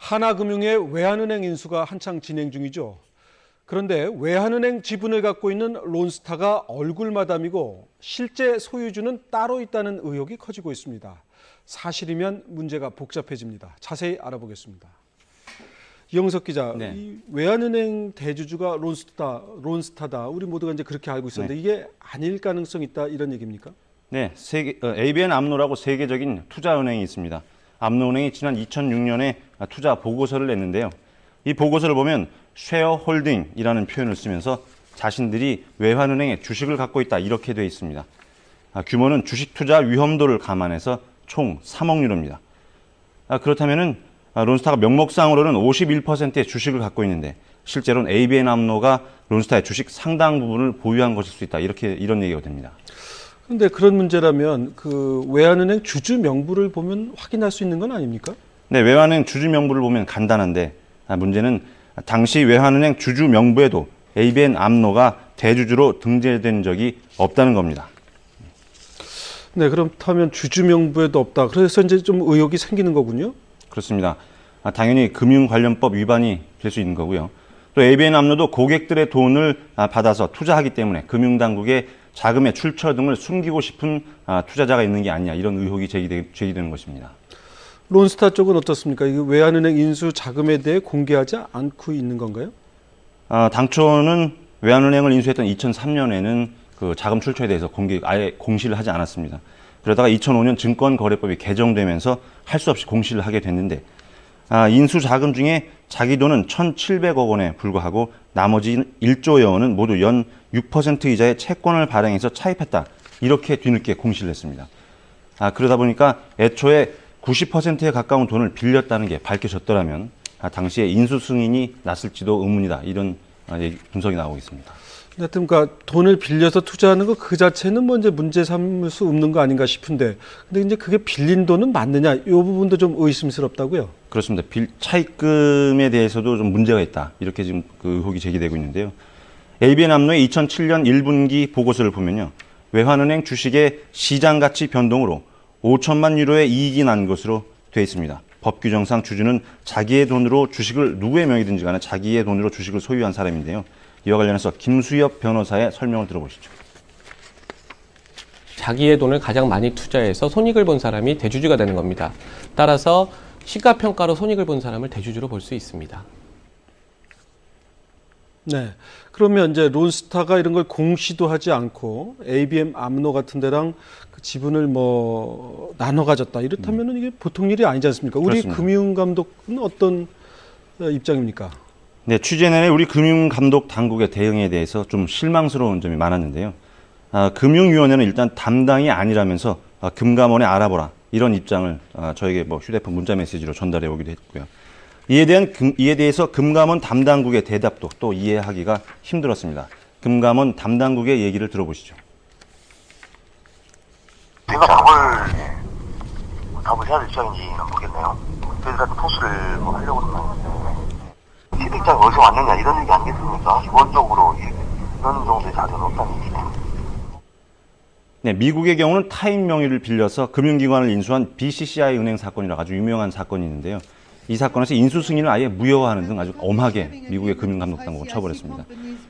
하나금융의 외환은행 인수가 한창 진행 중이죠. 그런데 외환은행 지분을 갖고 있는 론스타가 얼굴마담이고 실제 소유주는 따로 있다는 의혹이 커지고 있습니다. 사실이면 문제가 복잡해집니다. 자세히 알아보겠습니다. 이영석 기자, 네. 이 외환은행 대주주가 론스타다. 우리 모두가 이제 그렇게 알고 있었는데 이게 아닐 가능성이 있다 이런 얘기입니까? 네, ABN 암로라고 세계적인 투자은행이 있습니다. 암로은행이 지난 2006년에 투자 보고서를 냈는데요. 이 보고서를 보면 쉐어홀딩이라는 표현을 쓰면서 자신들이 외환은행에 주식을 갖고 있다 이렇게 되어 있습니다. 규모는 주식 투자 위험도를 감안해서 총 3억 유로입니다. 그렇다면은 론스타가 명목상으로는 51%의 주식을 갖고 있는데 실제로는 ABN 암로가 론스타의 주식 상당 부분을 보유한 것일 수 있다 이런 얘기가 됩니다. 그런데 그런 문제라면 그 외환은행 주주 명부를 보면 확인할 수 있는 건 아닙니까? 네, 외환은행 주주 명부를 보면 간단한데 문제는 당시 외환은행 주주 명부에도 ABN 암로가 대주주로 등재된 적이 없다는 겁니다. 네, 그렇다면 주주 명부에도 없다. 그래서 이제 좀 의혹이 생기는 거군요. 그렇습니다. 당연히 금융관련법 위반이 될 수 있는 거고요. 또 ABN 암로도 고객들의 돈을 받아서 투자하기 때문에 금융당국의 자금의 출처 등을 숨기고 싶은 투자자가 있는 게 아니냐 이런 의혹이 제기되는 것입니다. 론스타 쪽은 어떻습니까? 이 외환은행 인수 자금에 대해 공개하지 않고 있는 건가요? 당초는 외환은행을 인수했던 2003년에는 그 자금 출처에 대해서 아예 공시를 하지 않았습니다. 그러다가 2005년 증권거래법이 개정되면서 할 수 없이 공시를 하게 됐는데 인수 자금 중에 자기 돈은 1,700억 원에 불과하고 나머지 1조여 원은 모두 연 6% 이자의 채권을 발행해서 차입했다. 이렇게 뒤늦게 공시를 했습니다. 그러다 보니까 애초에 90%에 가까운 돈을 빌렸다는 게 밝혀졌더라면 당시에 인수 승인이 났을지도 의문이다. 이런 분석이 나오고 있습니다. 하여튼 그러니까 돈을 빌려서 투자하는 거 그 자체는 뭐 이제 문제 삼을 수 없는 거 아닌가 싶은데 근데 이제 그게 빌린 돈은 맞느냐 이 부분도 좀 의심스럽다고요. 그렇습니다. 차입금에 대해서도 좀 문제가 있다. 이렇게 지금 그 의혹이 제기되고 있는데요. ABN 암로의 2007년 1분기 보고서를 보면요. 외환은행 주식의 시장 가치 변동으로 5천만 유로의 이익이 난 것으로 되어 있습니다. 법 규정상 주주는 자기의 돈으로 주식을 누구의 명의든지 간에 자기의 돈으로 주식을 소유한 사람인데요. 이와 관련해서 김수엽 변호사의 설명을 들어보시죠. 자기의 돈을 가장 많이 투자해서 손익을 본 사람이 대주주가 되는 겁니다. 따라서 시가평가로 손익을 본 사람을 대주주로 볼 수 있습니다. 네. 그러면 이제 론스타가 이런 걸 공시도 하지 않고 ABN 암로 같은 데랑 그 지분을 뭐 나눠 가졌다. 이렇다면은 이게 보통 일이 아니지 않습니까? 우리 그렇습니다. 금융감독은 어떤 입장입니까? 네, 취재 내내 우리 금융감독 당국의 대응에 대해서 좀 실망스러운 점이 많았는데요. 금융위원회는 일단 담당이 아니라면서 금감원에 알아보라 이런 입장을 저에게 뭐 휴대폰 문자 메시지로 전달해 오기도 했고요. 이에 대해서 금감원 담당국의 대답도 또 이해하기가 힘들었습니다. 금감원 담당국의 얘기를 들어보시죠. 제가 그걸 답을 해야 될 입장인지는 모르겠네요. 저희가 토스를 뭐 하려고 하는 거 아니에요. 시백장이 어디서 왔느냐 이런 얘기 아니겠습니까? 기본적으로 이런 정도의 자료는 없다는 얘기죠. 네, 미국의 경우는 타인 명의를 빌려서 금융기관을 인수한 BCCI 은행 사건이라 아주 유명한 사건이 있는데요. 이 사건에서 인수 승인을 아예 무효화하는 등 아주 엄하게 미국의 금융감독당국은 처벌했습니다.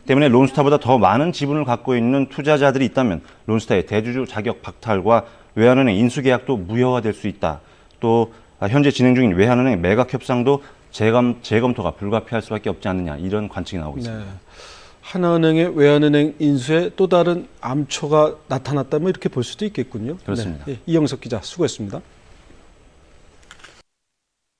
때문에 론스타보다 더 많은 지분을 갖고 있는 투자자들이 있다면 론스타의 대주주 자격 박탈과 외환은행 인수 계약도 무효화될 수 있다. 또 현재 진행 중인 외환은행 매각 협상도 재검토가 불가피할 수밖에 없지 않느냐 이런 관측이 나오고 있습니다. 네. 하나은행의 외환은행 인수에 또 다른 암초가 나타났다 뭐 이렇게 볼 수도 있겠군요. 그렇습니다. 네. 이영석 기자 수고했습니다.